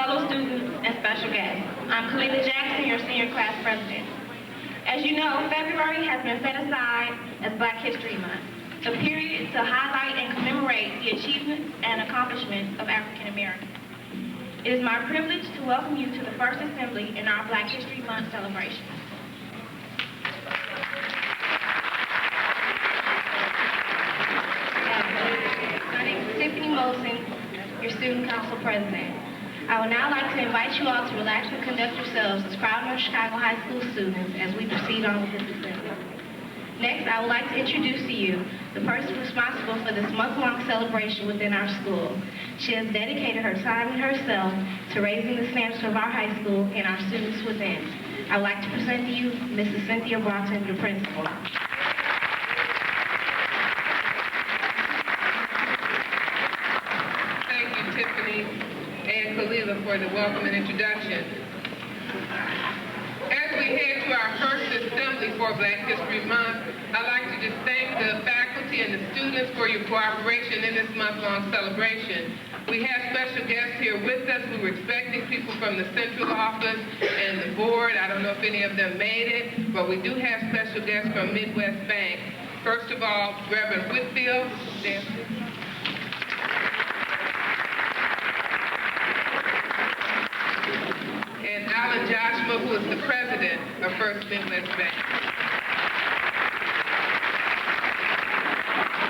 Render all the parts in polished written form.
fellow students, and special guests. I'm Kalila Jackson, your senior class president. As you know, February has been set aside as Black History Month, a period to highlight and commemorate the achievements and accomplishments of African Americans. It is my privilege to welcome you to the first assembly in our Black History Month celebration. My name is Tiffany Molson, your student council president. I would now like to invite you all to relax and conduct yourselves as proud North Chicago High School students as we proceed on with this assembly. Next, I would like to introduce to you the person responsible for this month-long celebration within our school. She has dedicated her time and herself to raising the standards of our high school and our students within. I would like to present to you Mrs. Cynthia Broughton, the principal. Thank you, Tiffany and Kalila, for the welcome and introduction. As we head to our first assembly for Black History Month, I'd like to just thank the faculty and the students for your cooperation in this month-long celebration. We have special guests here with us. We were expecting people from the central office and the board. I don't know if any of them made it, but we do have special guests from Midwest Bank. First of all, Reverend Whitfield. And Alan Joshua, who is the president of First Midwest Bank.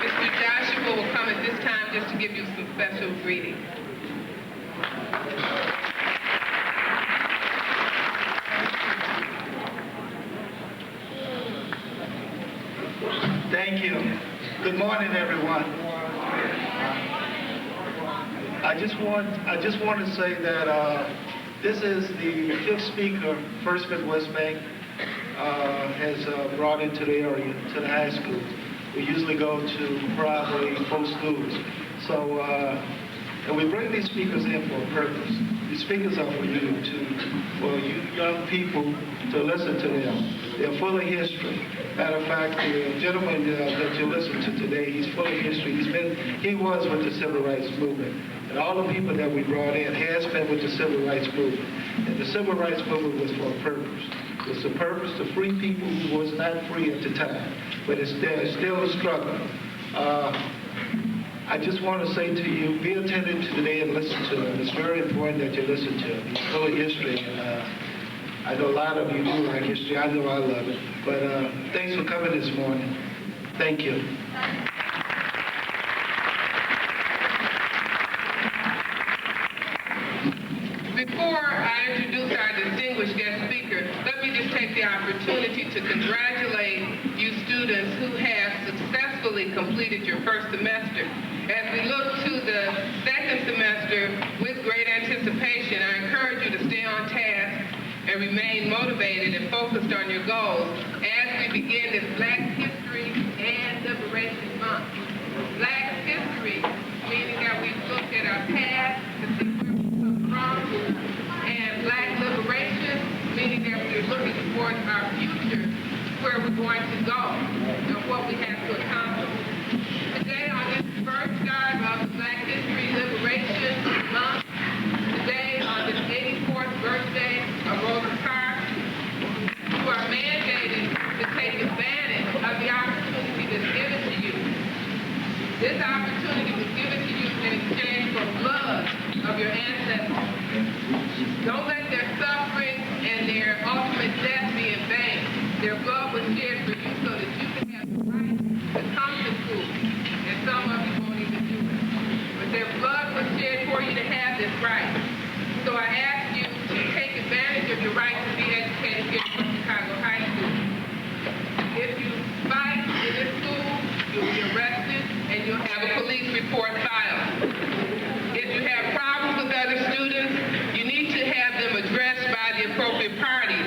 Mr. Joshua will come at this time just to give you some special greetings. Thank you. Good morning, everyone. I just want to say that this is the fifth speaker First Midwest Bank has brought into the area, to the high school. We usually go to probably 4 schools. So, and we bring these speakers in for a purpose. These speakers are for you young people to listen to them. They're full of history. Matter of fact, the gentleman that you listen to today, he's full of history. He was with the Civil Rights Movement. And all the people that we brought in has been with the Civil Rights Movement. And the Civil Rights Movement was for a purpose. It was a purpose to free people who was not free at the time. But it's still a struggle. I just want to say to you, be attentive today and listen to him. It's very important that you listen to him. He's full of history. And, I know a lot of you do like history. I know I love it. But thanks for coming this morning. Thank you. Before I introduce our distinguished guest speaker, let me just take the opportunity to congratulate you students who have successfully completed your first semester. As we look to the second semester with great anticipation, I encourage you to stay on task and remain motivated and focused on your goals as we begin this Black History and Liberation Month. Black History, meaning that we've looked at our past to see where we come from, and Black Liberation, meaning that we're looking towards our future, where we're going to go, and what we have to accomplish. Today, on this first start of the Black History Liberation Month, today on this 84th birthday of Rosa Parks, you are mandated to take advantage of the opportunity that's given to you. This opportunity was given to you in exchange for blood of your ancestors. Don't let their suffering and their ultimate death be in vain. Their blood was shed for you so that you can have the right to come to school. And some of you won't even do it. But their blood was shed for you to have this right. So I ask you to take advantage of your right to be educated here at Chicago High School. If you fight in this school, you'll be arrested and you'll have a police report filed. If you have problems with other students, you need to have them addressed by the appropriate parties.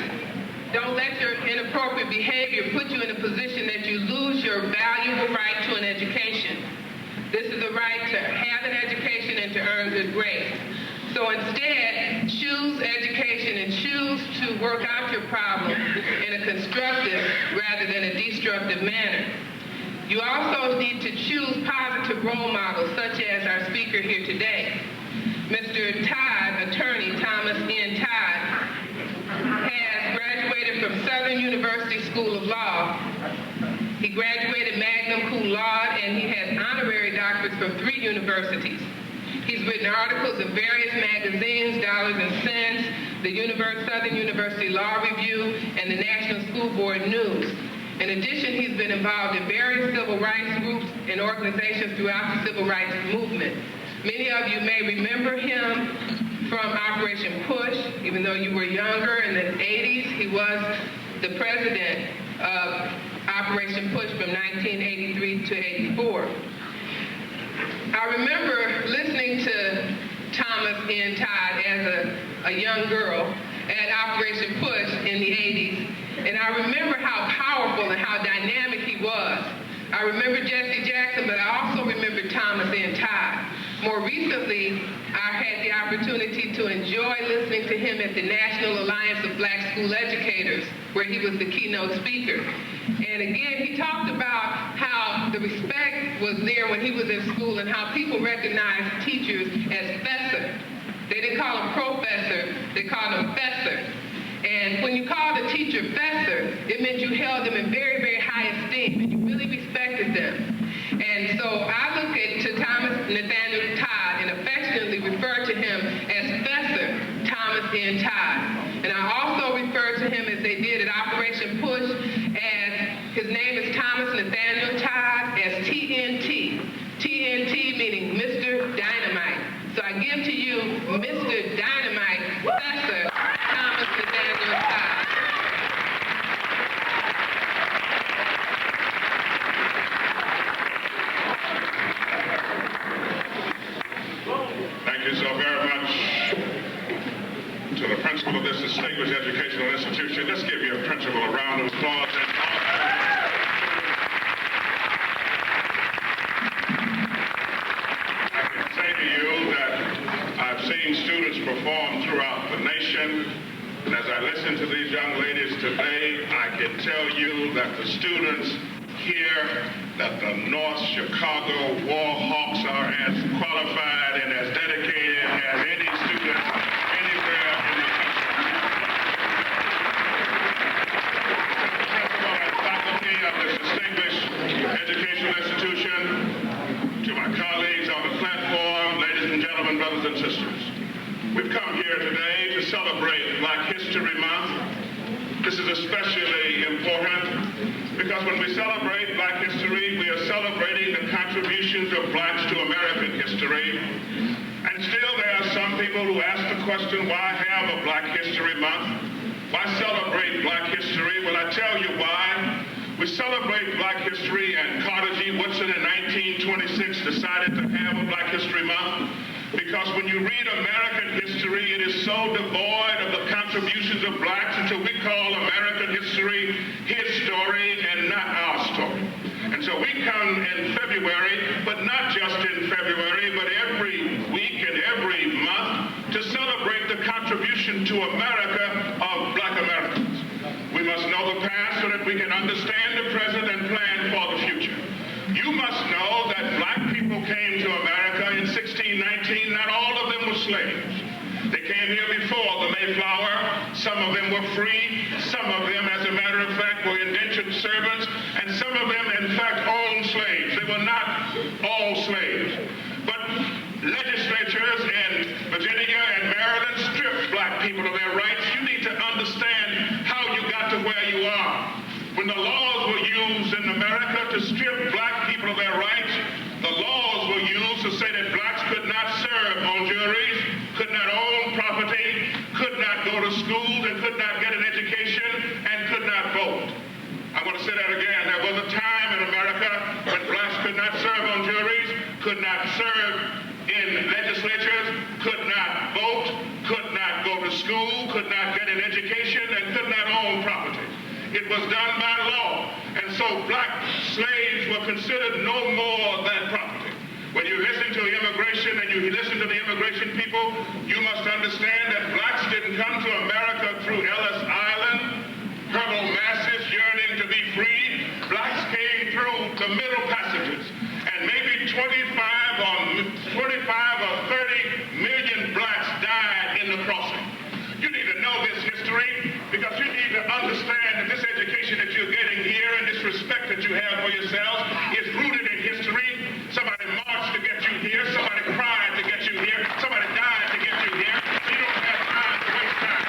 Don't let your inappropriate behavior put you in a position that you lose your valuable right to an education. This is a right to have an education and to earn good grades. So instead, choose education and choose to work out your problem in a constructive rather than a destructive manner. You also need to choose positive role models, such as our speaker here today. Mr. Todd, attorney, Thomas N. Todd, has graduated from Southern University School of Law. He graduated magna cum laude, and he has honorary doctorates from 3 universities. He's written articles in various magazines, Dollars and Cents, the Southern University Law Review, and the National School Board News. In addition, he's been involved in various civil rights groups and organizations throughout the civil rights movement. Many of you may remember him from Operation Push. Even though you were younger, in the 80s, he was the president of Operation Push from 1983 to 84. I remember listening to Thomas N. Todd as a young girl at Operation Push in the 80s, and I remember how powerful and how dynamic he was. I remember Jesse Jackson, but I also remember Thomas N. Todd. More recently, I had the opportunity to enjoy listening to him at the National Alliance of Black School Educators, where he was the keynote speaker. And again, he talked about how the respect was there when he was in school and how people recognized teachers as Fessor. They didn't call him professor, they called him Fessor. And when you called a teacher Fessor, it meant you held them in very, very high esteem and you really respected them. And so I look to Thomas Nathaniel Todd and affectionately refer to him as Fessor Thomas N. Todd. And I also refer to him, as they did at Operation Push, as his name is Thomas Nathaniel Todd, as TNT. TNT meaning Mr. Dynamite. So I give to you Mr. Dynamite, Fessor Thomas Nathaniel Todd. Thank you so very much to the principal of this distinguished educational institution. Let's give your principal a round of applause. I can say to you that I've seen students perform throughout the nation, and as I listen to these young ladies today, I can tell you that the students here, that the North Chicago Warhawks are as qualified and as dedicated as any student anywhere in the country. Principal and faculty of this distinguished educational institution, to my colleagues on the platform, ladies and gentlemen, brothers and sisters, we've come here today to celebrate Black History Month. This is especially important because when we celebrate Black history, we are celebrating the contributions of blacks to American history. And still there are some people who ask the question, why have a Black History Month? Why celebrate Black history? Well, I tell you why. We celebrate Black history, and Carter G. Woodson in 1926 decided to have a Black History Month because when you read American history, it is so devoid of the contributions of blacks until we call American history his story and not our story. And so we come in February, but not just in February, but every week and every month to celebrate the contribution to America of Black Americans. We must know the past so that we can understand the present and plan for the future. You must know that black people came to America in 1619. Not all of them were slaves. They came here before the Mayflower. Some of them were free. Some of them, as a matter of fact, were indentured servants. And some of them, in fact, owned slaves. They were not all slaves. But legislatures in Virginia and Maryland stripped black people of their rights. You need to understand how you got to where you are. When the laws were used in America to strip black people of their rights, the laws were used to say that blacks could not serve on juries, could not own property, could not go to schools, and could not get an education, and could not vote. I want to say that again. There was a time in America when blacks could not serve on juries, could not serve in legislatures, could not vote, could not go to school, could not get an education, and could not own property. It was done by law. And so black slaves were considered no more than property. When you listen to immigration and you listen to the immigration people, you must understand that blacks didn't come to America through Ellis Island, herbal masses yearning to be free. Blacks came through the Middle Passages. And maybe 25 or 30 million blacks died in the crossing. You need to know this history because you need to understand that this education that you're getting here and this respect that you have for yourselves is rooted in history. Somebody marched to get you here. Somebody cried to get you here. Somebody died to get you here. So you don't have time to waste time.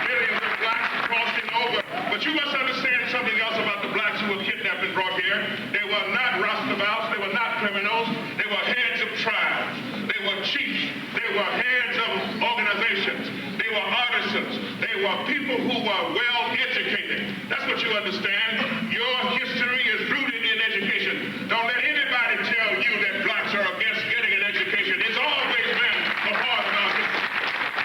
Millions of blacks crossing over. But you must understand something else about the blacks who were kidnapped and brought here. They were not roustabouts. They were not criminals. They were heads of tribes. They were chiefs. They were heads of organizations. They were artisans. They were people who were well educated. That's what you understand. Your history is rooted in education. Don't let anybody tell you that blacks are against getting an education. It's always been a part of our history.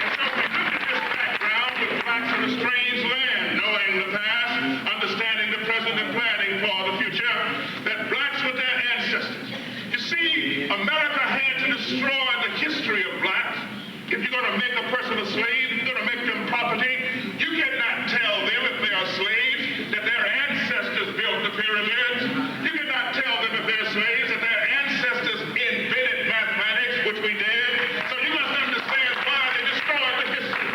And so we look at this background with blacks in a strange land, knowing the past, understanding the present, and planning for the future, that blacks were their ancestors. You see, America had to destroy the history of blacks. If you're going to make a person a slave, if you're going to make them property, you cannot tell them if they are slaves that their ancestors built the pyramids. You cannot tell them if they're slaves that their ancestors invented mathematics, which we did. So you must understand why they destroyed the history.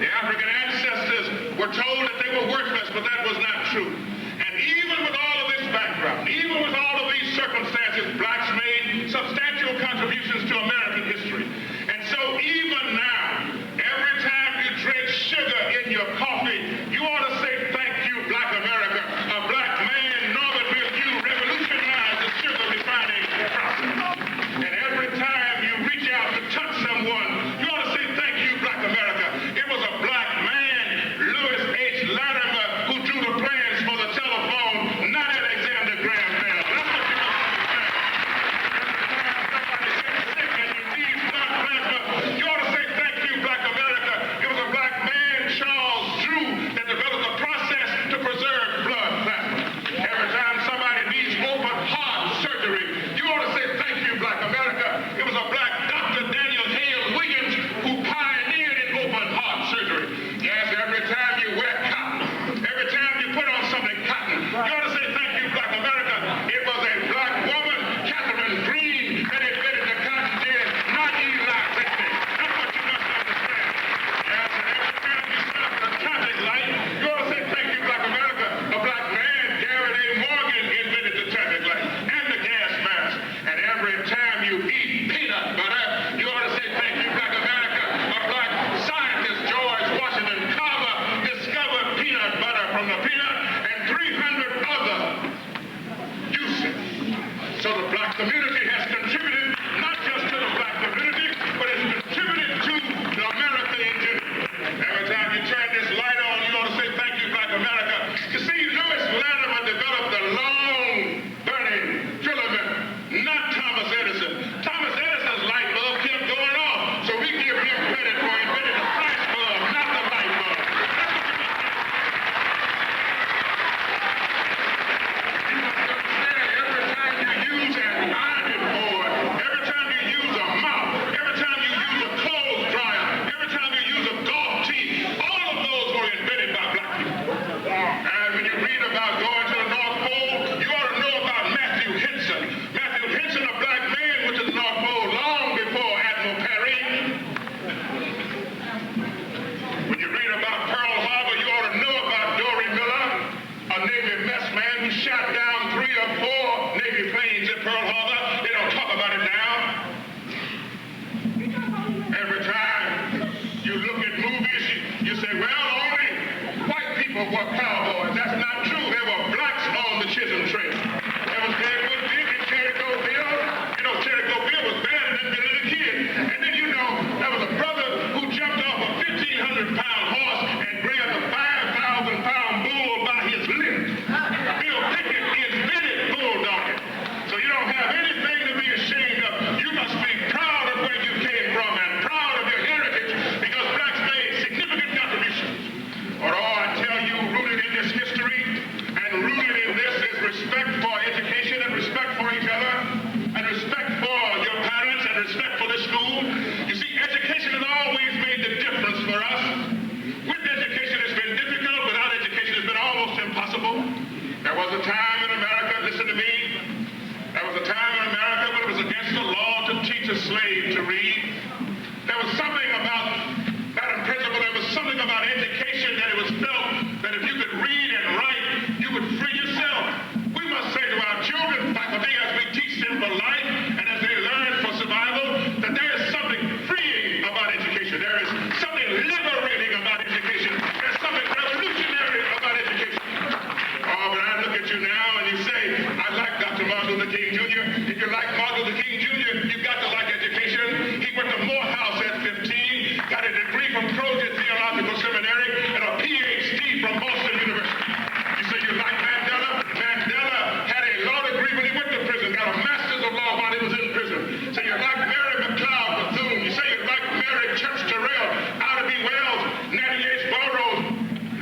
The African ancestors were told that they were worthless, but that was not true. And even with all of this background, even with all of these circumstances, blacks made substantial contributions to American history. And so even now, every time you drink sugar in your coffee, you ought to say, thank you, Black America. A black man, Northern you revolutionized the sugar refining process. And every time you reach out to touch someone, you ought to say, thank you, Black America. It was a black man, Louis H. Latimer, who drew the plans for the telephone, not Alexander Graham Bell. That's what you must understand. Somebody gets sick and you need blood plasma, you ought to say, thank you, Black America. It was a black man, Charles Drew, that developed a process to preserve blood plasma. Every time somebody needs open heart surgery, you ought to say, thank you, Black America. It was a black Dr. Daniel Hale Williams who pioneered in open heart surgery. Yes, every time you wear cotton, every time you put on something cotton, you ought to say, thank you, Black America. It was a black woman, Catherine Green, that invented the cotton gin, not Eli Whitney. That's what you must understand. Yes, and every time you stop at a traffic light, you ought to say, thank you, Black America. A black man, Garrett A. Morgan, invented the traffic light and the gas mask. And every time you eat peanut butter, you ought to say, thank you, Black America. A black scientist, George Washington Carver, discovered peanut butter from the peanut and 300 other uses. So the black community has contributed not just to the black community, but it's contributed to America in general. Every time you turn this light on, you ought to say, thank you, Black America. You see, Louis Latimer developed the long-burning filament, not Thomas Edison. Thomas Edison's light bulb kept going off, so we give him credit for inventing the flash bulb, not the light bulb. You must understand, every time you use an ironing board, every time you use a mop, every time you use a clothes dryer, every time you use a golf tee, all of those were invented by black people. And when you read about going to the North Pole, you ought to know about Matthew Henson. Matthew Henson, a black man, went to the North Pole long before Admiral Perry. When you read about Pearl Harbor, you ought to know about Dory Miller, a Navy mess man who shot down 3 or 4 Navy planes at Pearl Harbor. They don't talk about it now. Every time you look at movies, you say, well, only white people were cowboys. That's not true. There were blacks on the Chisholm Trail. There was Deadwood Dick and Cherryville. You know, Cherryville was bad and didn't get a kid. And then, you know, there was a brother who jumped off a 1,500-pound horse and had a degree from Trojan Theological Seminary and a PhD from Boston University. You say you like Mandela? Mandela had a law degree when he went to prison, got a master's of law while he was in prison. So you like Mary McLeod Bethune? You say you like Mary Church Terrell, Ida B. Wells, Natty H. Burroughs,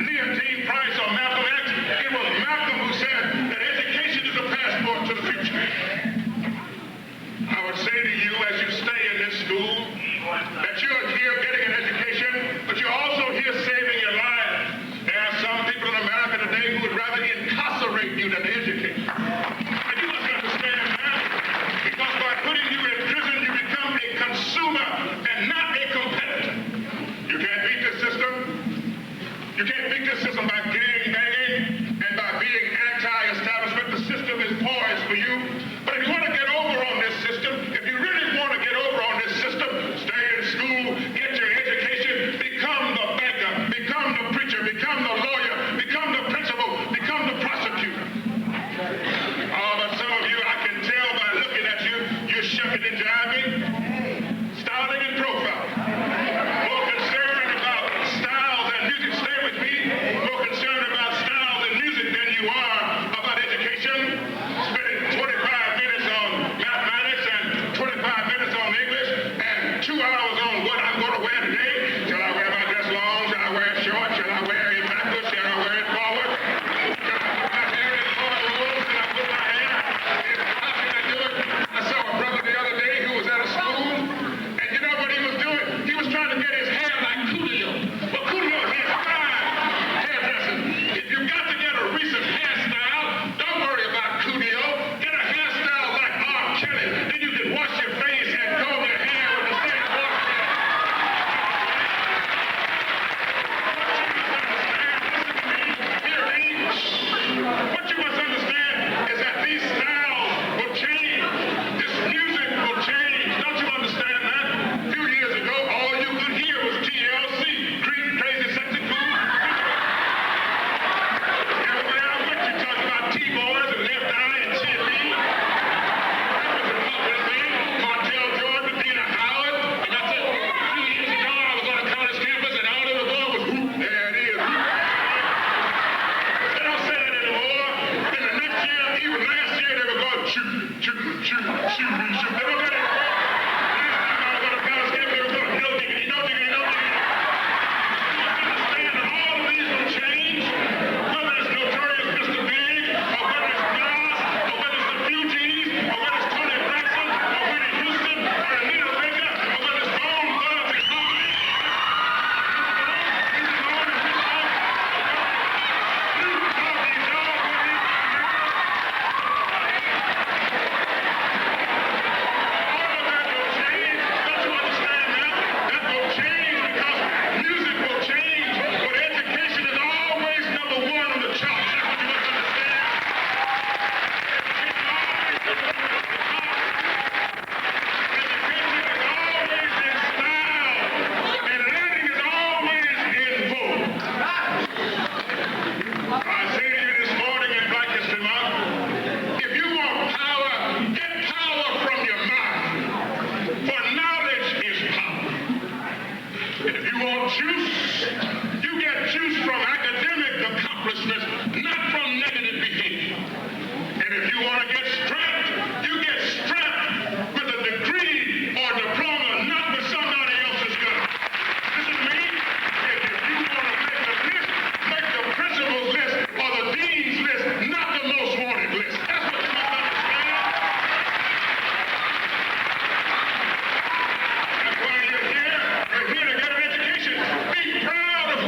Leontine Price, or Malcolm X? It was Malcolm who said that education is a passport to the future. I would say to you as you stay in this school that you're here getting an education, but you're also here saving your life. There are some people in America today who would rather incarcerate you than educate you. And you must understand that, because by putting you in prison, you become a consumer and not a competitor. You can't beat the system. You can't beat the system by gang banging and by being anti-establishment. The system is poised for you. But if you want to get over on this system, if you really want to get over on this system, stay in school, get your education, become the banker, become the preacher, become the lawyer, become the principal, become the prosecutor. Oh, but some of you, I can tell by looking at you, you're shucking and jiving, styling and profile. More concerned about styles and music, stay with me, more concerned about styles and music than you are about education. Spending 25 minutes on mathematics and 25 minutes on English and 2 hours on what I'm going to wear today. Shall I wear my dress long? Shall I wear it short? Shall I wear it backwards? Shall I wear it forward? Shall I put my hair in cornrows? Shall I put my hair? How can I do it? I saw a brother the other day who was at a school, and you know what he was doing? He was trying to get his hair like Coolio. But Coolio has 5 hairdressers. If you've got to get a recent hairstyle, don't worry about Coolio. Get a hairstyle like R. Kelly. Then you can wash your face and comb your hair with the same water. What you must understand is that these styles will change. This music will change. Don't you understand that? A few years ago, all you could hear was TLC, Crazy Sexy Cool. Everywhere I went, you talked about T-Boys and Left Eye and Chippy. That was a popular thing. Martell Jordan, Dina Howard. And I said, a few years ago, I was on a college campus and all they were doing was whoop. There it is. They don't say that anymore. Then the next year, even last year, they were going shoot, shoot, shoot, shoot, shoot. They don't do that anymore. Last time I was on a college campus, they were going no diggity, no diggity, no diggity. You must understand that all of these will change, whether it's Notorious Mr. Big, or whether it's Nas, or whether it's the Fugees, or whether it's Tony Braxton, or Whitney Houston, or Anita Baker, or whether it's Bone Thugs and Harmony. I say to you this morning in Black History Month, if you want power, get power from your mind. For knowledge is power. And if you want juice, you get juice from academic accomplishments, not from negative behavior. And if you want to get strength, you get strength with a degree or diploma, not with somebody else's gun. Listen to me. If you want to make the list, make the principal's list or the dean's list, not the most wanted list. That's what you must understand. That's why you're here to get an education. Be proud of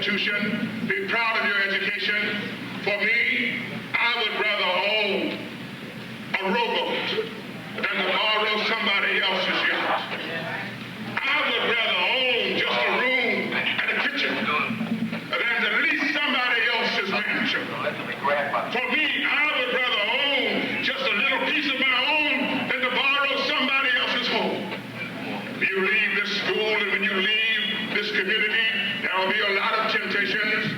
institution. Be proud of your education. For me, I would rather own a rowboat than to borrow somebody else's yacht. I would rather own just a room and a kitchen than to lease somebody else's mansion. For me, I would rather own just a little piece of my own than to borrow somebody else's home. You leave this school, and when you leave this community, there will be a lot of temptations.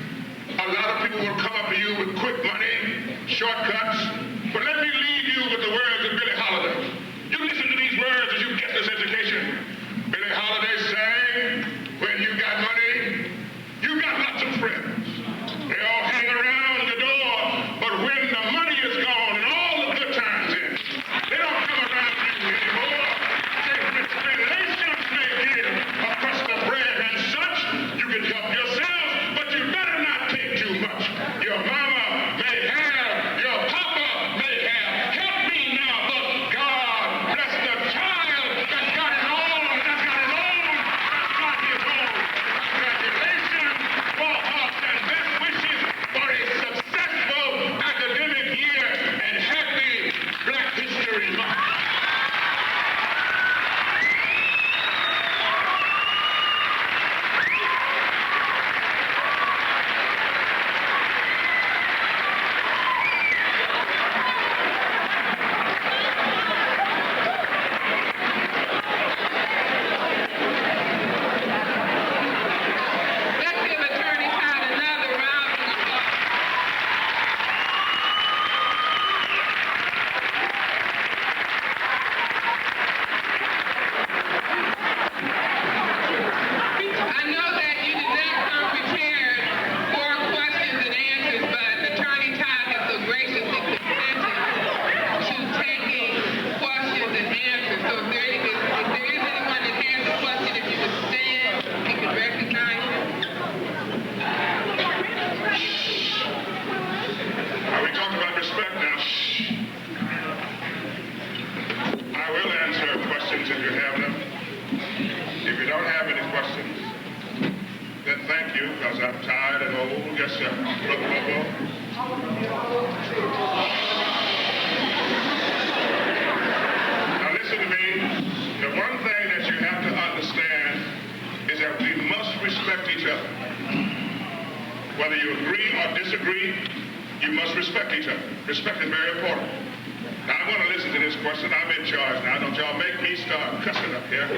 A lot of people will come up to you with quick money, shortcuts. But let me leave you with the words of Billie Holiday. You listen to these words as you get this education. Billie Holiday sang, when you got money, you got lots of friends. They all hang around the door, but when the money is gone and all the good times in, they don't come around you anymore. Relations may give a crust of bread and such. You can help yourselves, but you better not take too much. Your mama may have, your papa may have. Help me now, but God bless the child that's got it all, that's got it all, that's got his own. Congratulations, for us, and best wishes for a successful academic year and happy Black History Month. Let's give Attorney Todd another round of applause. I know that you did not come prepared for questions and answers, but Attorney Todd has so graciously consented to taking questions and answers. So if there is anyone that has a question, if you would stand, he could recognize you. Are we talking about respect now? I will answer questions if you have them. If you don't have any questions, then thank you, because I'm tired and old. Yes, sir. Brother Bobo. Now listen to me. The one thing that you have to understand is that we must respect each other. Whether you agree or disagree, you must respect each other. Respect is very important. Now, I want to listen to this question. I'm in charge now. Don't y'all make me start cussing up here.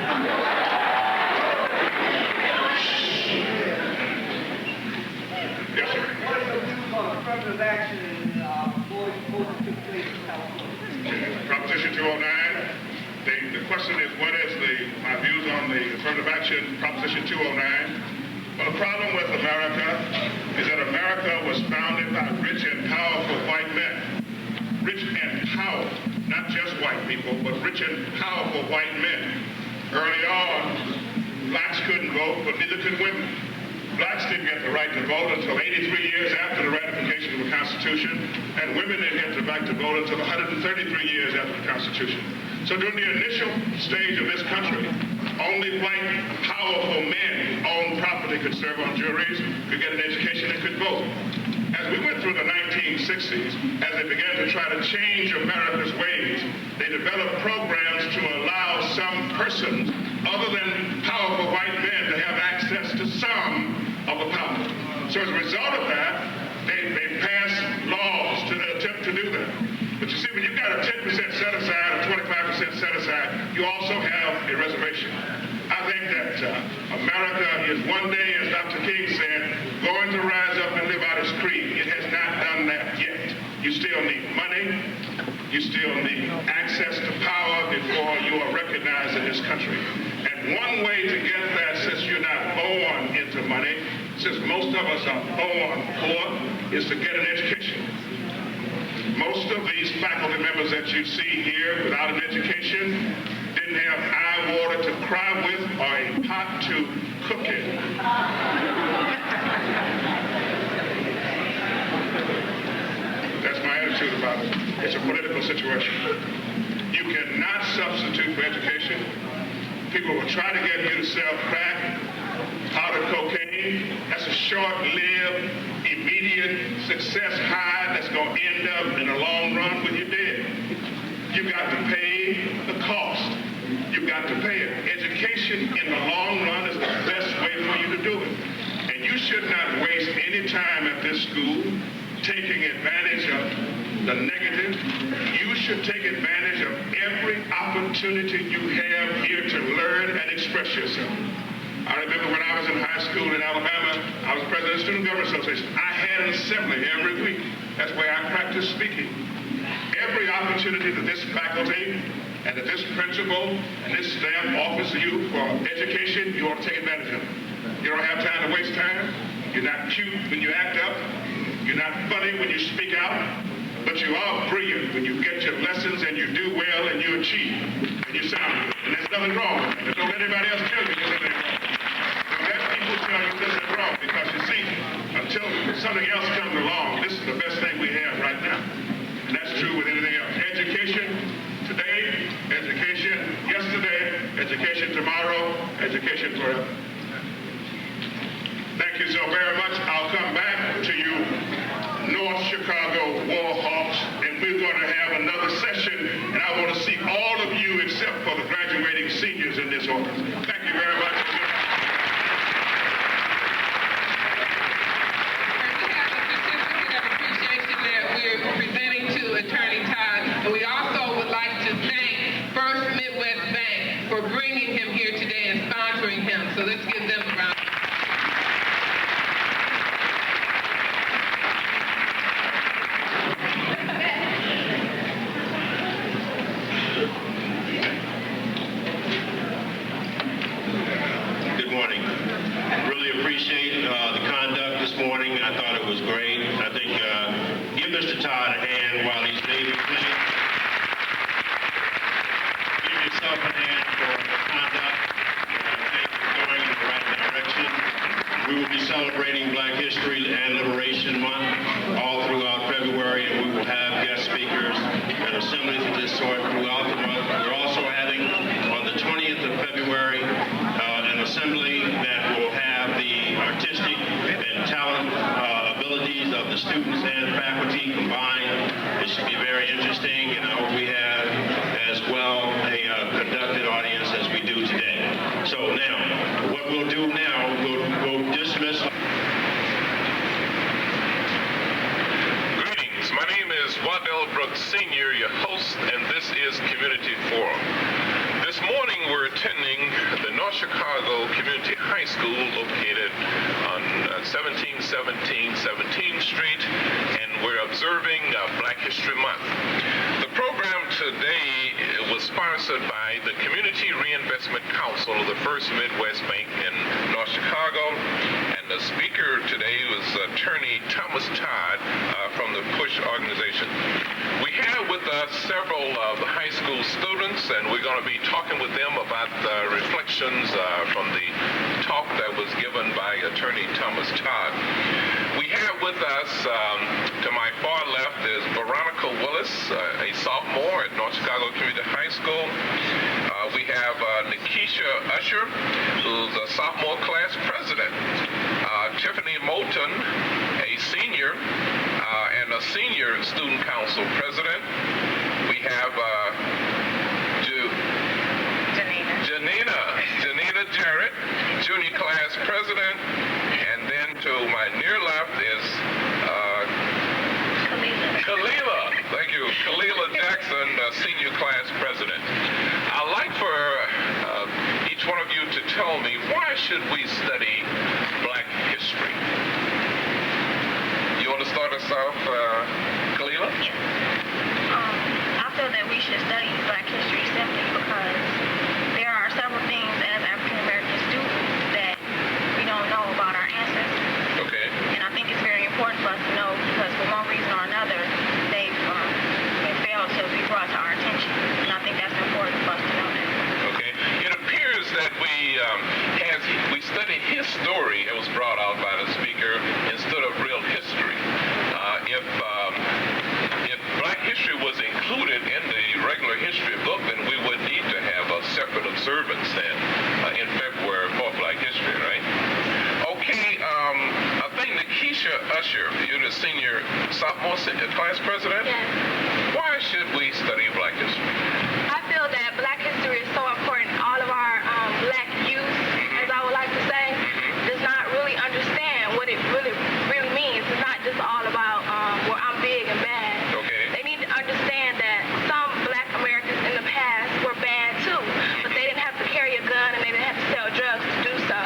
Yes, sir. What is your views on affirmative action in voting took place in California? Proposition 209. The question is, what is my views on the affirmative action, Proposition 209? Well, the problem with America is that America was founded by rich and powerful white men. Rich and powerful, not just white people, but rich and powerful white men. Early on, blacks couldn't vote, but neither could women. Blacks didn't get the right to vote until 83 years after the ratification of the Constitution, and women didn't get the right to vote until 133 years after the Constitution. So during the initial stage of this country, only white, powerful men who owned property could serve on juries, could get an education, and could vote. As we went through the 1960s, as they began to try to change America's ways, they developed programs to allow some persons other than powerful white men to have access to some of the power. So as a result of that, they passed laws to attempt to do that. But you see, when you've got a 10% set aside, a 25% set aside, you also have a reservation. I think that America is one day, as Dr. King said, going to rise up and live out its creed. It has not done that yet. You still need money. You still need access to power before you are recognized in this country. And one way to get that, since you're not born into money, since most of us are born poor, is to get an education. Most of these faculty members that you see here without an education didn't have eye water to cry with or a pot to cook in. That's my attitude about it. It's a political situation. You cannot substitute for education. People will try to get you to sell crack, powdered cocaine. That's a short-lived, immediate success high that's going to end up in the long run when you're dead. You've got to pay the cost. You've got to pay it. Education in the long run is the best way for you to do it. And you should not waste any time at this school taking advantage of the negative. You should take advantage of every opportunity you have here to learn and express yourself. I remember when I was in high school in Alabama, I was president of the Student Government Association. I had an assembly every week. That's where I practiced speaking. Every opportunity that this faculty and that this principal and this staff offers you for education, you ought to take advantage of it. You don't have time to waste time. You're not cute when you act up. You're not funny when you speak out. But you are brilliant when you get your lessons and you do well and you achieve. And you sound good. And there's nothing wrong with that. Don't let anybody else tell you there's anything wrong. Don't let people tell you there's something wrong. Because you see, until something else comes along, this is the best thing we have right now. And that's true with anything else. Education today, education yesterday, education tomorrow, education forever. Thank you so very much. I'll come back to you, North Chicago Warhawks, and we're going to have another session, and I want to see all of you except for the graduating seniors in this office. Thank you very much. Presenting to Attorney Todd, and we also would like to thank First Midwest Bank for bringing him here today and sponsoring him. So let's give them a round. Good morning. Really appreciate the conduct this morning. I thought it was great. I think give Mr. Todd a hand while he's leaving, please. Give yourself a hand for the conduct. I think it's going in the right direction. We will be celebrating Black History and Liberation Month all throughout February, and we will have guest speakers and assemblies of this sort throughout the month. We're also having on the 20th of February an assembly that will have the artistic and talent abilities of the students and faculty combined. It should be very interesting, and I hope we have as well a conducted audience as we do today. So now, what we'll do now, we'll dismiss. Greetings. My name is Waddell Brooks Sr., your host, and this is Community Forum. This morning we're attending the North Chicago Community High School located on 1717 17th Street, and we're observing Black History Month. The program today was sponsored by the Community Reinvestment Council of the First Midwest Bank in North Chicago, and the speaker today was Attorney Thomas Todd from the PUSH organization. We have with us several of the high school students, and we're going to be talking with them about reflections from the talk that was given by Attorney Thomas Todd. We have with us, to my far left, is Veronica Willis, a sophomore at North Chicago Community High School. We have Nikisha Usher, who's a sophomore class president. Tiffany Moulton, a senior, and a senior student council president. We have Janina Jarrett, junior class president, and then to my near left is Kalila. Thank you, Kalila Jackson, senior class president. I'd like for each one of you to tell me, why should we study Black history? You want to start us off, Kalila? Yes. I feel that we should study Black history simply because there are several things as African American students that we don't know about our ancestors. Okay. And I think it's very important for us to know because for one reason or another, they've been failed to be brought to our attention. And I think that's important for us to know that. Okay. It appears that we study his story, it was brought out by the speaker, instead of real history. If Black history was included in the regular history book, then we would need to have a separate observance then in February for Black history, right? Okay, I Usher, you're the sophomore class president? Yes. Why should we study Black history? I feel that Black history is so important. All of our Black youth, as I would like to say, does not really understand what it really means. It's not just all about well, I'm big and bad. Okay. They need to understand that some Black Americans in the past were bad too, but they didn't have to carry a gun and they didn't have to sell drugs to do so.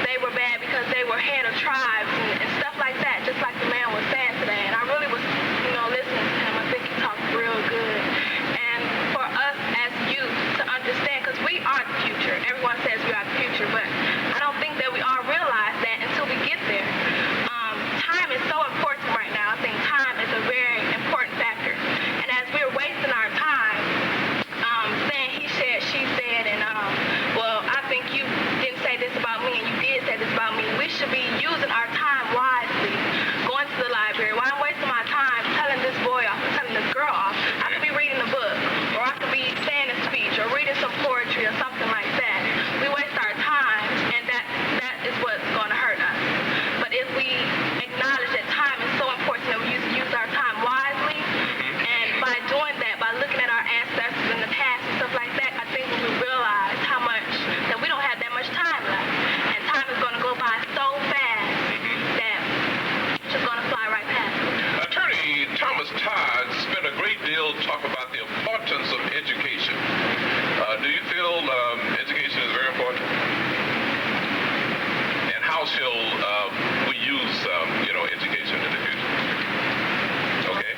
They were bad because they were head of tribes and stuff like that, just like the man was saying today. And I really was, listening to him. I think he talked real good. And for us as youth to understand, because we are the future. Everyone says we are the future, but I don't think that we all realize that until we get there. Time is so important right now. I think time is a very important factor. And as we're wasting our time saying he said, she said, and well, I think you didn't say this about me and you did say this about me. We should be using our time wisely, going to the library. Why I'm wasting my time telling this boy off, telling this girl off? I could be reading a book, or I could be saying a speech, or reading some poetry, or something like that. We waste our time, and that is what's going to hurt us. But if we acknowledge that time is so important, that we use our time wisely, and by doing that, by looking at our ancestors in the past and stuff like that, I think we realize how much, that we don't have that much time left. And time is going to go by so fast that it's just going to fly right past us. Attorney Thomas Todd spent a great deal talking about the importance of education. Do you feel education is very important? And how shall we use, education in the future? Okay.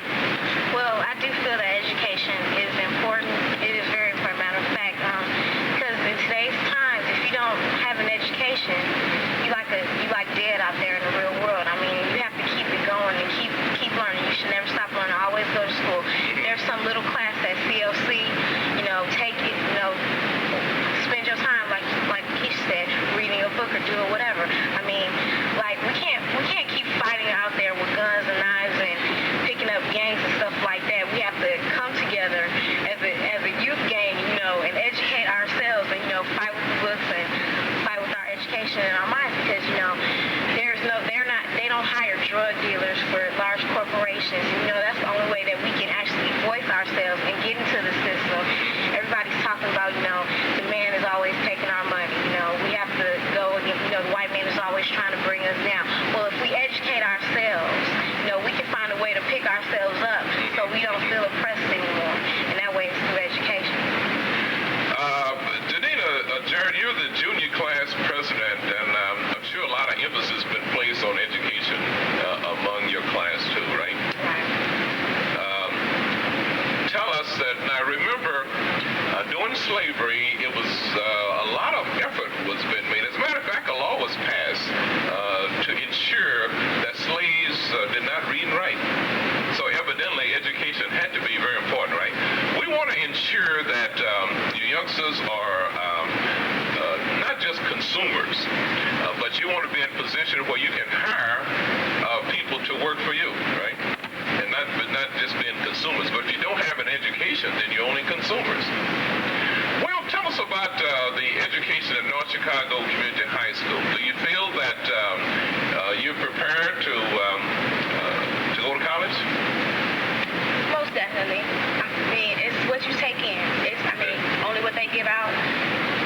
Well, I do feel that education is important. It is very important. Matter of fact, because in today's times, if you don't have an education, you like dead out there in the real world. I mean, you have to keep it going and keep learning. You should never stop learning. Always go to school. There's some little class at CLC. Take it. Spend your time like Keisha said, reading a book or doing whatever. I mean, we can't keep fighting out there with guns and knives and picking up gangs and stuff like that. We have to come together as a youth gang, and educate ourselves and fight with the books and fight with our education and our minds, because they don't hire drug dealers for large corporations. That's the only way that we can actually voice ourselves and get into the system. Everybody's talking about the man is always taking our money. We have to go again. The white man is always trying to bring us down. Well, if we educate ourselves, we can find a way to pick ourselves up so we don't feel oppressed anymore. And that way it's through education. Jared, you're the junior class president, and I'm sure a lot of emphasis has been placed on education among your class too, right? Right. Tell us that, now remember, during slavery, it was a lot of effort was being made. As a matter of fact, a law was passed to ensure that slaves did not read and write. So evidently, education had to be very important, right? We want to ensure that your youngsters are not just consumers, but you want to be in a position where you can hire people to work for you, right? And not just being consumers. But if you don't have an education, then you're only consumers. Well, tell us about the education at North Chicago Community High School. Do you feel that you're prepared to go to college? Most definitely. I mean, it's what you take in. Only what they give out.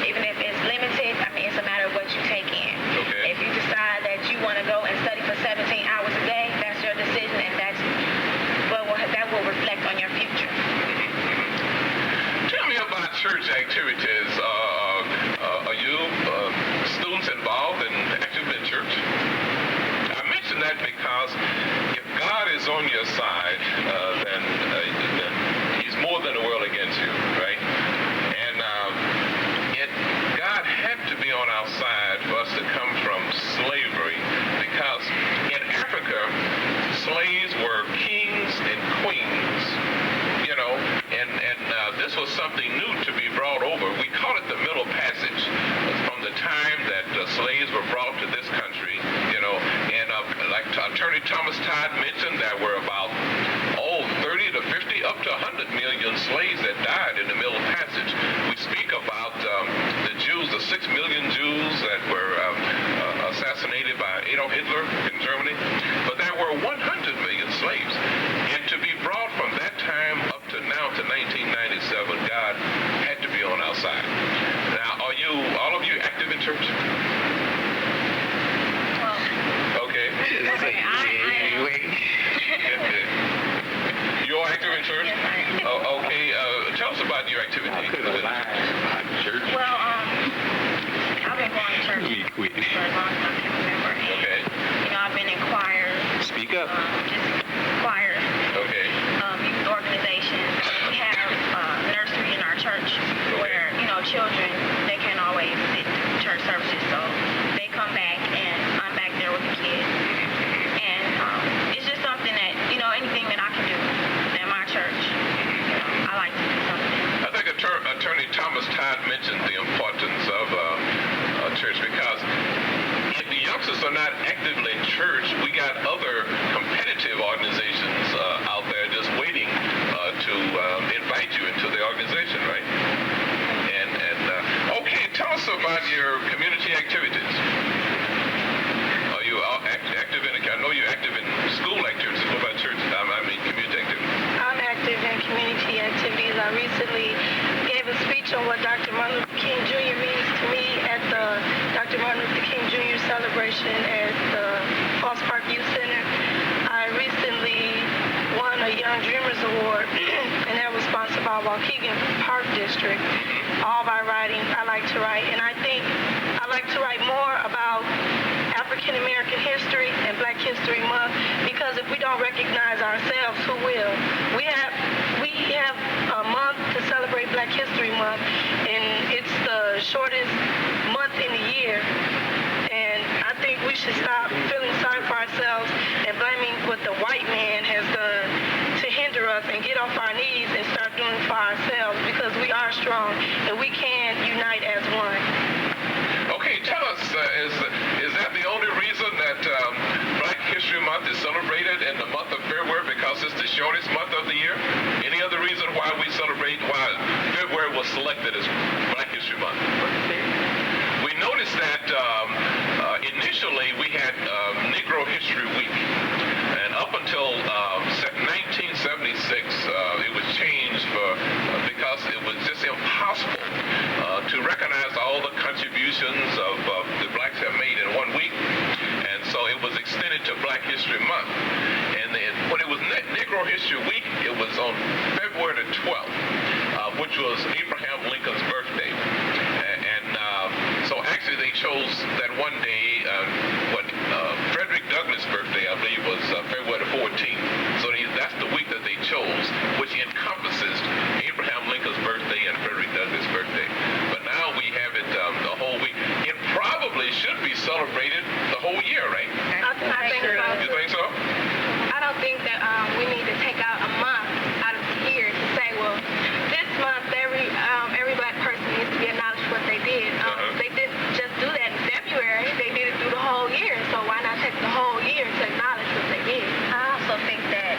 Even if it's limited, it's a matter of what you take in. Okay. If you decide that you want to go and study for 17 hours a day, that's your decision, and that will reflect on your future. Tell me about church activities. Are you students involved in active in church? I mention that because if God is on your side, then He's more than the world against you, right? And God had to be on our side for us to come from slavery, because in Africa, slaves were kings and queens, and this was something new to be brought over. We call it the Middle Passage, from the time that slaves were brought to this country, and like Attorney Thomas Todd mentioned, there were about 30 to 50, up to 100 million slaves that died in the Middle Passage. We speak about the Jews, the 6 million Jews that were assassinated by Adolf Hitler in Germany, but there were active in church, we got other competitive organizations out there just waiting to invite you into the organization, right? Okay, tell us about your community activities. Are you active in? I know you're active in school activities. What about church? I mean, community activities. I'm active in community activities. I recently gave a speech on what Dr. Martin Luther King Jr. means to me at the Dr. Martin Luther King Jr. celebration at the Falls Park Youth Center. I recently won a Young Dreamers Award, and that was sponsored by Waukegan Park District, all by writing. I like to write, and I think I like to write more about African American history and Black History Month, because if we don't recognize ourselves, who will? We have a month to celebrate Black History Month, and it's the shortest month in the year. And I think we should stop feeling sorry for ourselves and blaming what the white man has done to hinder us, and get off our knees and start doing it for ourselves, because we are strong and we can unite as one. Okay, tell us, is that the only reason that Black History Month is celebrated in the month of February, because it's the shortest month of the year? Any other reason why we celebrate, why February was selected as Black History Month? We noticed that initially we had Negro History Week, and up until 1976, it was changed because it was just impossible to recognize all the contributions of the blacks have made in one week, and so it was extended to Black History Month. And when it was Negro History Week, it was on February the 12th, which was Abraham Lincoln's birthday. So actually they chose that one day, Frederick Douglass' birthday, I believe, was February the 14th. So that's the week that they chose, which encompasses Abraham Lincoln's birthday and Frederick Douglass' birthday. But now we have it the whole week. It probably should be celebrated the whole year, right? I think so. You think so? I don't think that we need to take out a month out of the year to say, well, this month every Black person needs to be acknowledged what they did. They didn't just do that in February. They did it through the whole year. So why not take the whole year to acknowledge what they did? I also think that,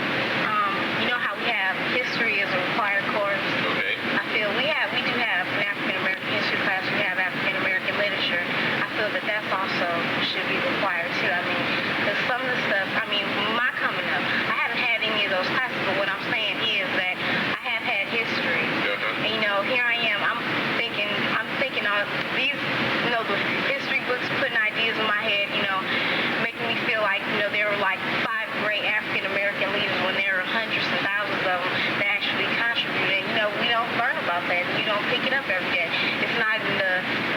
you know how we have history as a required course? Okay. I feel we do have an African American history class, we have African American literature. I feel that that's also should be required too. I mean, because some of the stuff, my coming up, I haven't had any of those classes, but what I'm saying is that I have had history. And here I am, I'm thinking all these, the history books putting ideas in my head, making me feel like, there were like 5 great African American leaders when there are hundreds and thousands of them that actually contributed. We don't learn about that. You don't pick it up every day. It's not in the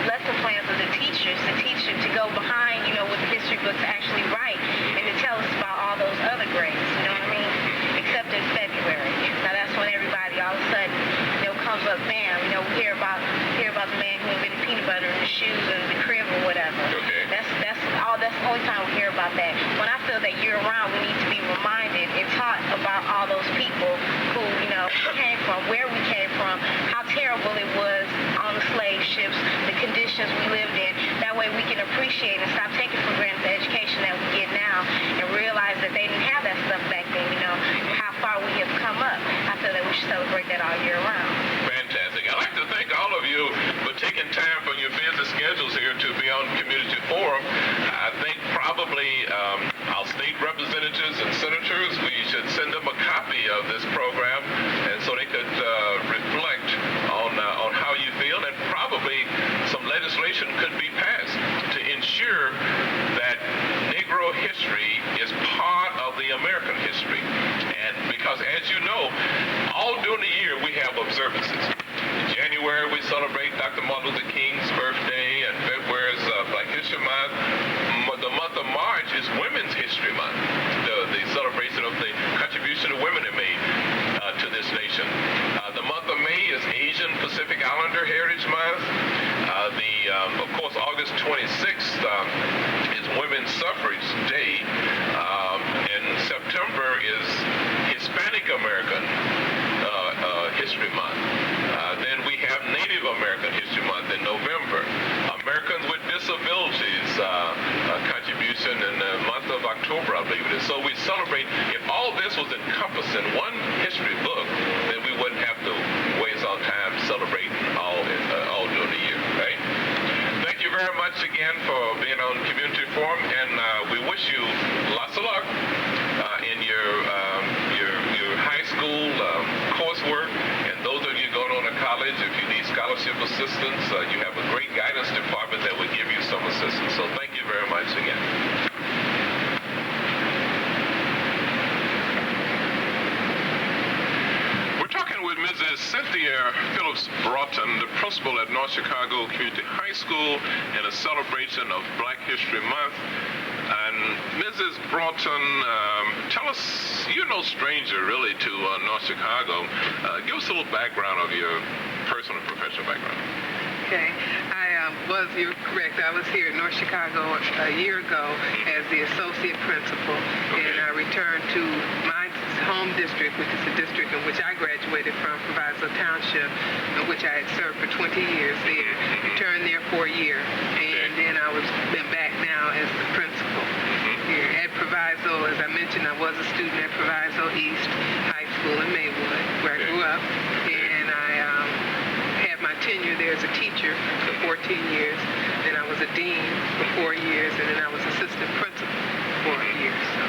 lesson plans of the teachers to teach them to go behind, what the history books actually write, and to tell us about all those other grades, you know what I mean? Except in February. Now that's when everybody all of a sudden, comes up, bam, we hear about the man who invented peanut butter in the shoes and the crib or whatever. Okay. That's the only time we hear about that. When I feel that year round, we need to be reminded and taught about all those people who, came from, where we came from, how terrible it was on the slave ships, the conditions we lived in. That way we can appreciate and stop taking for granted the education that we get now, and realize that they didn't have that stuff back then, how far we have come up. I feel that we should celebrate that all year round. Fantastic. I'd like to thank all of you for taking time from your busy schedules here to be on Community Forum. I think probably our state representatives and senators, we should send them a copy of this program, and so they could reflect on how you feel, and probably some legislation could be passed to ensure that Negro history is part of the American history. And because, as you know, all during the year we have observances. In January we celebrate Dr. Martin Luther King's birthday, and February is Black History Month. The month of March is Women's History Month, the celebration of the contribution that women have made to this nation. The month of May is Asian Pacific Islander Heritage Month. Of course, August 26th is Women's Suffrage Day, and September is Hispanic American History Month. Then we have Native American History Month in November. Americans with Disabilities contribution and October, I believe it is. So we celebrate, if all this was encompassed in one history book, then we wouldn't have to waste our time celebrating all during the year, right? Thank you very much again for being on Community Forum, and we wish you lots of luck in your high school coursework. And those of you going on to college, if you need scholarship assistance, you have a great guidance department that will give you some assistance. So thank you very much again. With Mrs. Cynthia Phillips Broughton, the principal at North Chicago Community High School, in a celebration of Black History Month. And Mrs. Broughton, tell us, you're no stranger really to North Chicago. Give us a little background of your personal and professional background. Okay, you're correct. I was here in North Chicago a year ago as the associate principal, and I returned to my home district, which is the district in which I graduated from, Proviso Township, in which I had served for 20 years there. Returned there for a year, and then been back now as the principal here at Proviso. As I mentioned, I was a student at Proviso East High School in Maywood, where I grew up, and I had my tenure there as a teacher for 14 years. Then I was a dean for 4 years, and then I was assistant principal for a year. So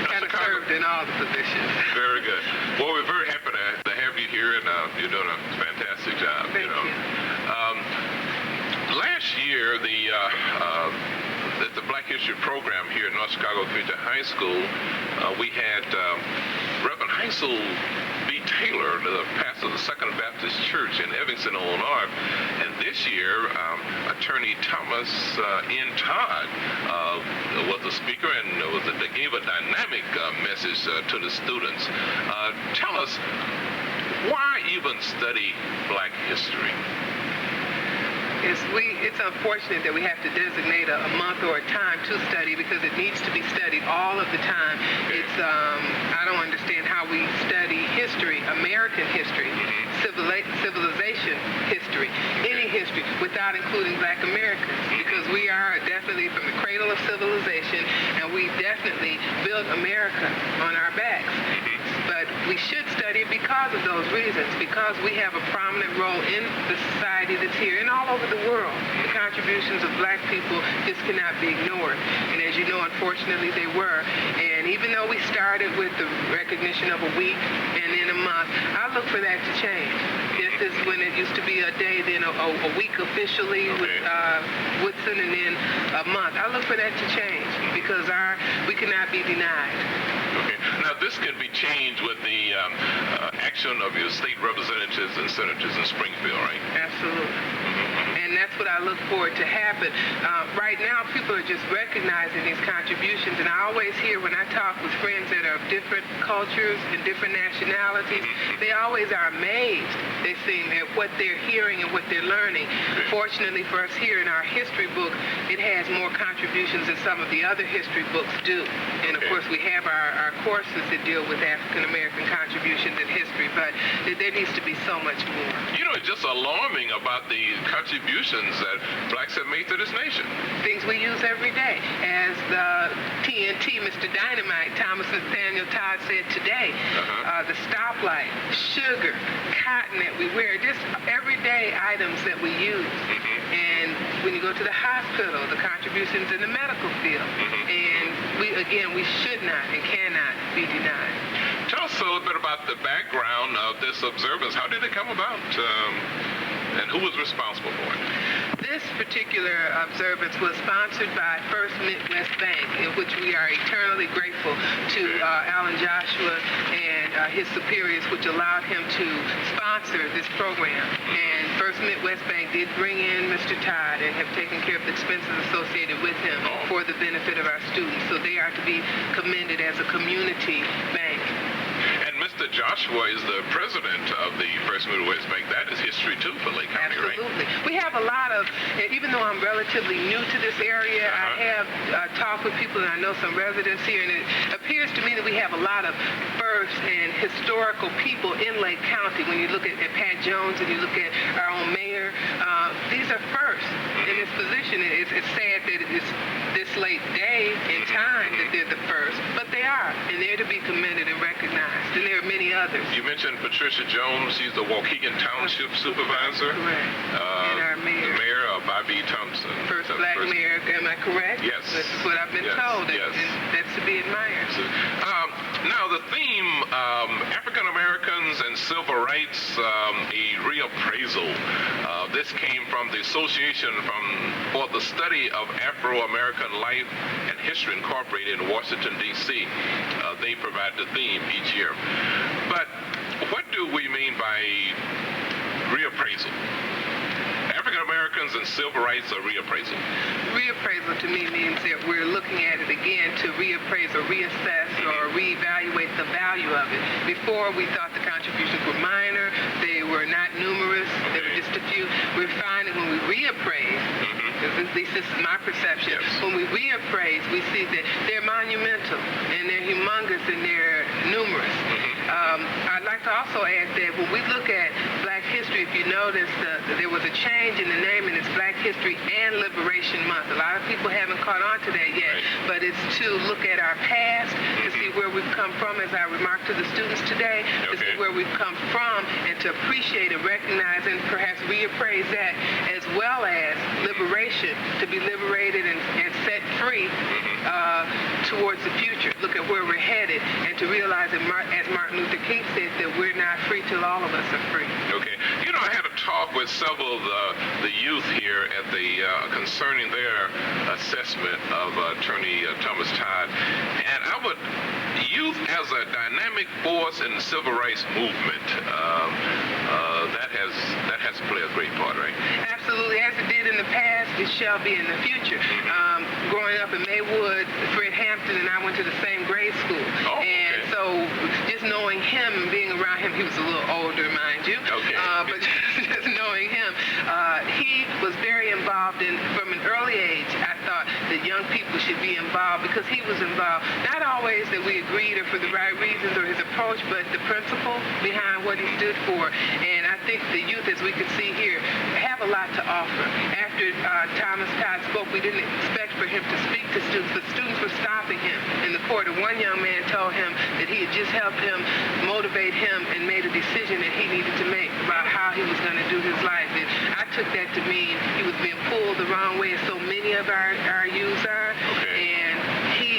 kind of served in all the positions. Very good. Well, we're very happy to have you here, and you're doing a fantastic job. Thank you. Last year, the Black History program here at North Chicago Community High School, we had Reverend Heisel B. Taylor, the pastor of the Second Baptist Church in Evanston, Illinois. And this year, Attorney Thomas N. Todd was the speaker, and they gave a dynamic message to the students. Tell us, why even study Black history? It's unfortunate that we have to designate a month or a time to study, because it needs to be studied all of the time. I don't understand how we study history, American history, civilization history, any history, without including Black Americans, because we are definitely from the cradle of civilization, and we definitely built America on our backs. But we should study it because of those reasons, because we have a prominent role in the society that's here and all over the world. The contributions of Black people just cannot be ignored. And as you know, unfortunately, they were. And even though we started with the recognition of a week and then a month, I look for that to change. Just as when it used to be a day, then a week officially with Woodson, and then a month. I look for that to change, because we cannot be denied. Okay. Now, this can be changed with the action of your state representatives and senators in Springfield, right? Absolutely. And that's what I look forward to happen. Right now, people are just recognizing these contributions, and I always hear when I talk with friends that are of different cultures and different nationalities, they always are amazed, they seem, at what they're hearing and what they're learning. Fortunately for us here in our history book, it has more contributions than some of the other history books do. And of course, we have our courses that deal with African American contributions in history, but there needs to be so much more. You know, it's just alarming about the contributions that Blacks have made to this nation. Things we use every day. As the TNT, Mr. Dynamite, Thomas Nathaniel Todd said today, the stoplight, sugar, cotton that we wear, just everyday items that we use. And when you go to the hospital, the contributions in the medical field. And we should not and cannot be denied. Tell us a little bit about the background of this observance. How did it come about? And who was responsible for it? This particular observance was sponsored by First Midwest Bank, in which we are eternally grateful to Alan Joshua and his superiors, which allowed him to sponsor this program. And First Midwest Bank did bring in Mr. Todd and have taken care of the expenses associated with him for the benefit of our students. So they are to be commended as a community bank. And Mr. Joshua is the president of the First Midwest Bank. That is history, too, for Lake County, right? Absolutely. We have a lot of, even though I'm relatively new to this area, I have talked with people, and I know some residents here, and it appears to me that we have a lot of first and historical people in Lake County. When you look at Pat Jones and you look at our own mayor, these are first in this position. It's sad that it's this late day in time that there's the first, but they are, and they're to be commended and recognized. And there are many others. You mentioned Patricia Jones. She's the Waukegan Township Supervisor. Correct. And our mayor. The mayor, Bobby Thompson. First black mayor, am I correct? Yes. This is what I've been told, Yes. and that's to be admired. Now, the theme, African Americans and Civil Rights, a reappraisal. This came from the Association for the Study of Afro-American Life and History Incorporated in Washington, D.C. They provide the theme each year. But what do we mean by reappraisal? African Americans and civil rights are reappraisal. Reappraisal to me means that we're looking at it again to reappraise or reassess or reevaluate the value of it. Before, we thought the contributions were minor, they were not numerous, they were just a few. We're finding when we reappraise, at least this is my perception, when we reappraise, we see that they're monumental and they're humongous and they're numerous. I'd like to also add that when we look at Black history, if you notice, there was a change in the name, and it's Black History and Liberation Month. A lot of people haven't caught on to that yet, but it's to look at our past, to see where we've come from, as I remarked to the students today, to see where we've come from, and to appreciate and recognize and perhaps reappraise that, as well as liberation, to be liberated and set free towards the future. Look at where we're headed, and to realize that, as Martin Luther King said, that we're not free till all of us are free. Okay. You know, I had a talk with several of the youth here at the concerning their assessment of Attorney Thomas Todd, and youth as a dynamic force in the civil rights movement, that has played a great part, right? Absolutely, as it did in the past, it shall be in the future. Growing up in Maywood, Fred Hampton and I went to the same grade school, and so just knowing him and being around him, he was a little older, mind you. But just knowing him, he was very involved from an early age. I thought that young people should be involved because he was involved. Not always that we agreed or for the right reasons or his approach, but the principle behind what he stood for. And I think the youth, as we can see here, have a lot to offer. After Thomas Todd spoke, we didn't expect for him to speak to students, but students were stopping him in the court. And one young man told him that he had just helped him, motivate him, and made a decision that he needed to make about how he was going to do his life. And I took that to mean he was being pulled the wrong way, as so many of our youths are. And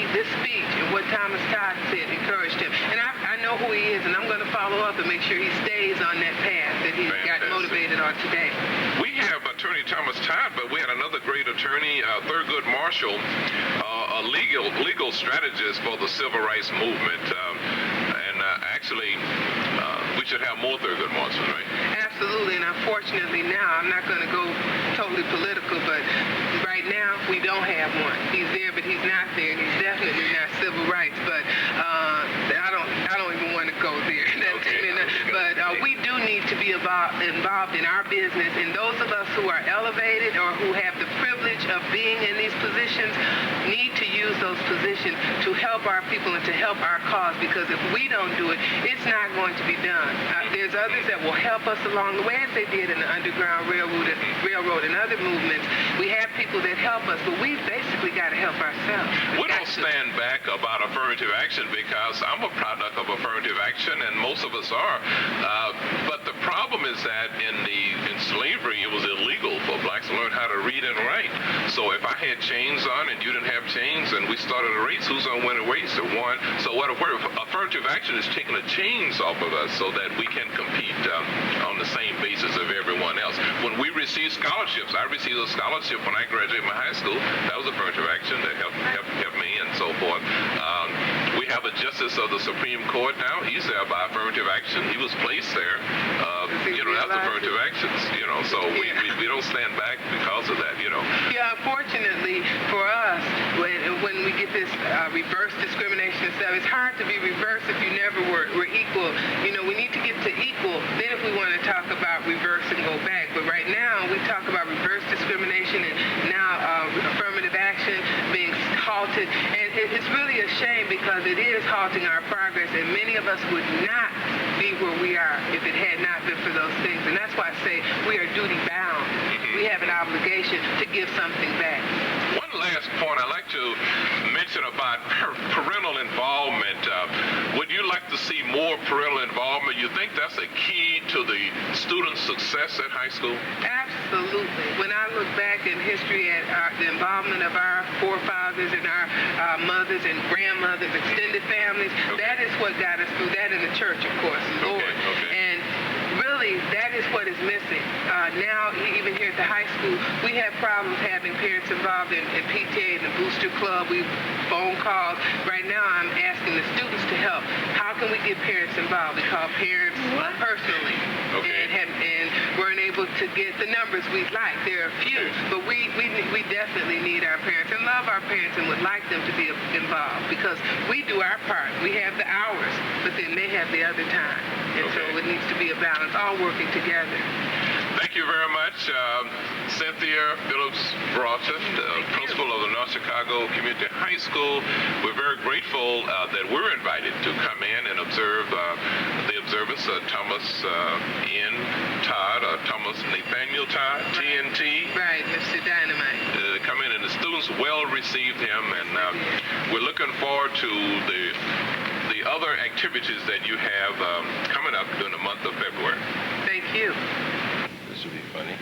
this speech and what Thomas Todd said encouraged him. And I know who he is, and I'm going to follow up and make sure he stays on that path that he got motivated on today. We have Attorney Thomas Todd, but we had another great attorney, Thurgood Marshall, a legal strategist for the civil rights movement. Actually, we should have more Thurgood Marshall, right? Absolutely, and unfortunately now, I'm not going to go totally political, but right now we don't have one. He's there, but he's not there. He's definitely not civil rights, but I don't even want to go there. But we do need to be involved in our business, and those of us who are elevated or who have the privilege of being in these positions need to use those positions to help our people and to help our cause, because if we don't do it, it's not going to be done. There's others that will help us along the way, as they did in the Underground Railroad and other movements. We have people that help us, but we've basically got to help ourselves. We don't stand back about affirmative action because I'm a product of affirmative action, and most of us are. But the problem is that in slavery, it was illegal for blacks to learn how to read and write. So if I had chains on and you didn't have chains, and we started a race, who's going to win a race? Or one. So what affirmative action is taking the chains off of us so that we can compete on the same basis of everyone else. When we receive scholarships, I received a scholarship when I graduated my high school. That was affirmative action that helped me and so forth. We have a justice of the Supreme Court now. He's there by affirmative action. He was placed there. That's affirmative actions. So we don't stand back because of that. Yeah, unfortunately for us, when we get this reverse discrimination and stuff, it's hard to be reverse if you never were equal. We need to get to equal. Then if we want to talk about reverse and go back. But right now, we talk about reverse discrimination and now affirmative action being halted. And it's really a shame because it is halting our progress, and many of us would not be where we are if it had not been for those things. And that's why I say we are duty bound. We have an obligation to give something back. One last next point, I'd like to mention about parental involvement. Would you like to see more parental involvement? You think that's a key to the student's success at high school? Absolutely. When I look back in history at the involvement of our forefathers and our mothers and grandmothers, extended families, that is what got us through that in the church, of course, Lord. And really, that is what is missing. Now, even here at the high school, we have problems having parents involved in PTA and the booster club. We phone calls. Right now, I'm asking the students to help. How can we get parents involved? We call parents personally. And weren't able to get the numbers we'd like. There are few, but we definitely need our parents and love our parents and would like them to be involved because we do our part. We have the hours, but then they have the other time. And so it needs to be a balance, all working together. Thank you very much, Cynthia Phillips-Broughton, principal of the North Chicago Community High School. We're very grateful that we're invited to come in and observe the observance of Thomas Todd, Thomas Nathaniel Todd, TNT. Right, Mr. Dynamite. Come in, and the students well received him, and we're looking forward to the other activities that you have coming up during the month of February. Thank you. This will be funny.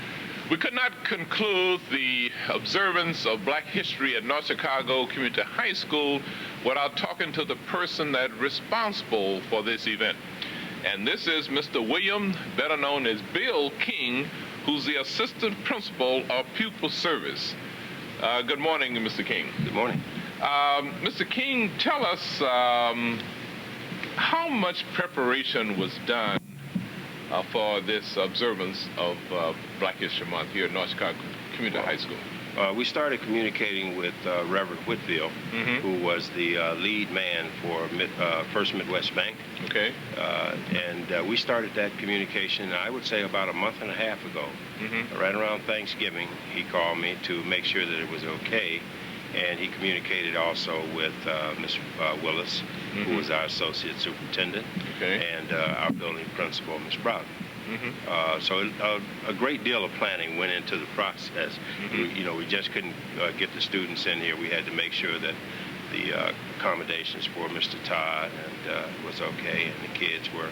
We could not conclude the observance of Black history at North Chicago Community High School without talking to the person that's responsible for this event. And this is Mr. William, better known as Bill King, who's the assistant principal of pupil service. Good morning, Mr. King. Good morning. Mr. King, tell us how much preparation was done for this observance of Black History Month here at North Chicago Community High School? We started communicating with Reverend Whitfield, who was the lead man for First Midwest Bank. Okay. And we started that communication, I would say, about a month and a half ago. Right around Thanksgiving, he called me to make sure that it was okay. And he communicated also with Ms. Willis, who was our associate superintendent, and our building principal, Ms. Broughton. So a great deal of planning went into the process. We just couldn't get the students in here. We had to make sure that the accommodations for Mr. Todd was okay, and the kids were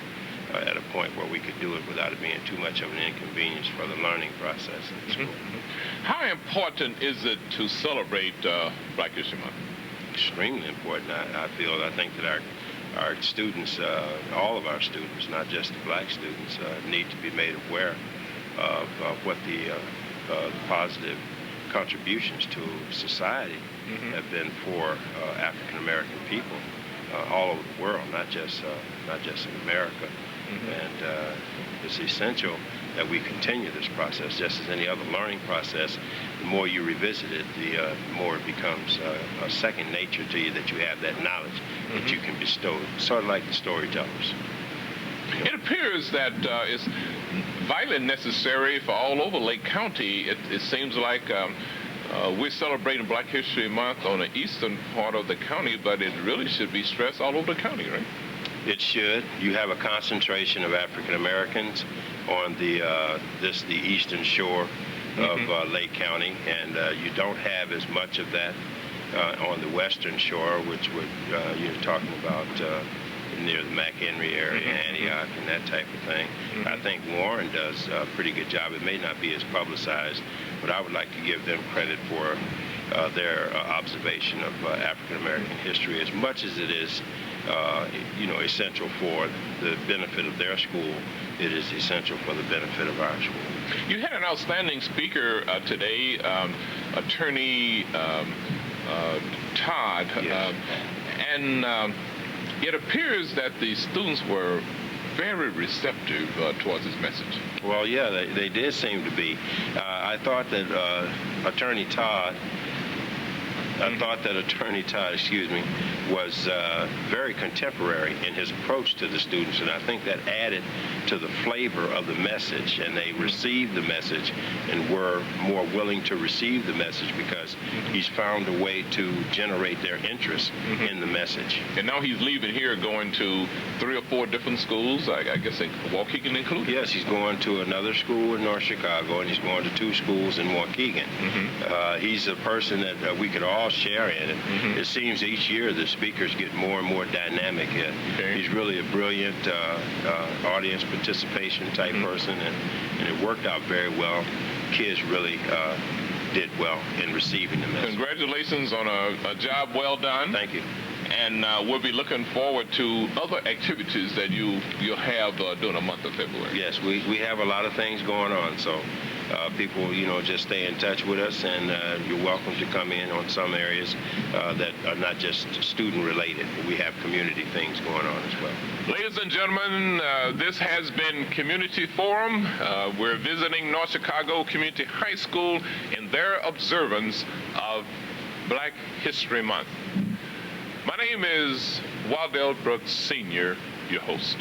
at a point where we could do it without it being too much of an inconvenience for the learning process in the school. How important is it to celebrate Black History Month? Extremely important. I think that our students, all of our students, not just the Black students, need to be made aware of what the positive contributions to society have been for African American people all over the world, not just in America. And it's essential that we continue this process, just as any other learning process. The more you revisit it, the more it becomes a second nature to you, that you have that knowledge that you can bestow, sort of like the storytellers. It appears that it's vitally necessary for all over Lake County. It seems like we're celebrating Black History Month on the eastern part of the county, but it really should be stressed all over the county, right? It should. You have a concentration of African Americans on the eastern shore of Lake County, and you don't have as much of that on the western shore, which would you're talking about near the McHenry area, Antioch, and that type of thing. I think Warren does a pretty good job. It may not be as publicized, but I would like to give them credit for their observation of African American history, as much as it is essential for the benefit of their school. It is essential for the benefit of our school. You had an outstanding speaker today, Attorney Todd, yes. And it appears that the students were very receptive towards his message. Well, yeah, they did seem to be. I thought that Attorney Todd, was very contemporary in his approach to the students, and I think that added to the flavor of the message, and they received the message and were more willing to receive the message because he's found a way to generate their interest in the message. And now he's leaving here, going to 3 or 4 different schools, I guess Waukegan included? Yes, he's going to another school in North Chicago, and he's going to 2 schools in Waukegan. He's a person that we could all all share in it. It seems each year the speakers get more and more dynamic. He's really a brilliant audience participation type person, and it worked out very well. Kids really did well in receiving the message. Congratulations on a job well done. Thank you. And we'll be looking forward to other activities that you'll have during the month of February. Yes, we have a lot of things going on, so people, just stay in touch with us, and you're welcome to come in on some areas that are not just student-related. We have community things going on as well. Ladies and gentlemen, this has been Community Forum. We're visiting North Chicago Community High School in their observance of Black History Month. My name is Waddell Brooks Sr., your host.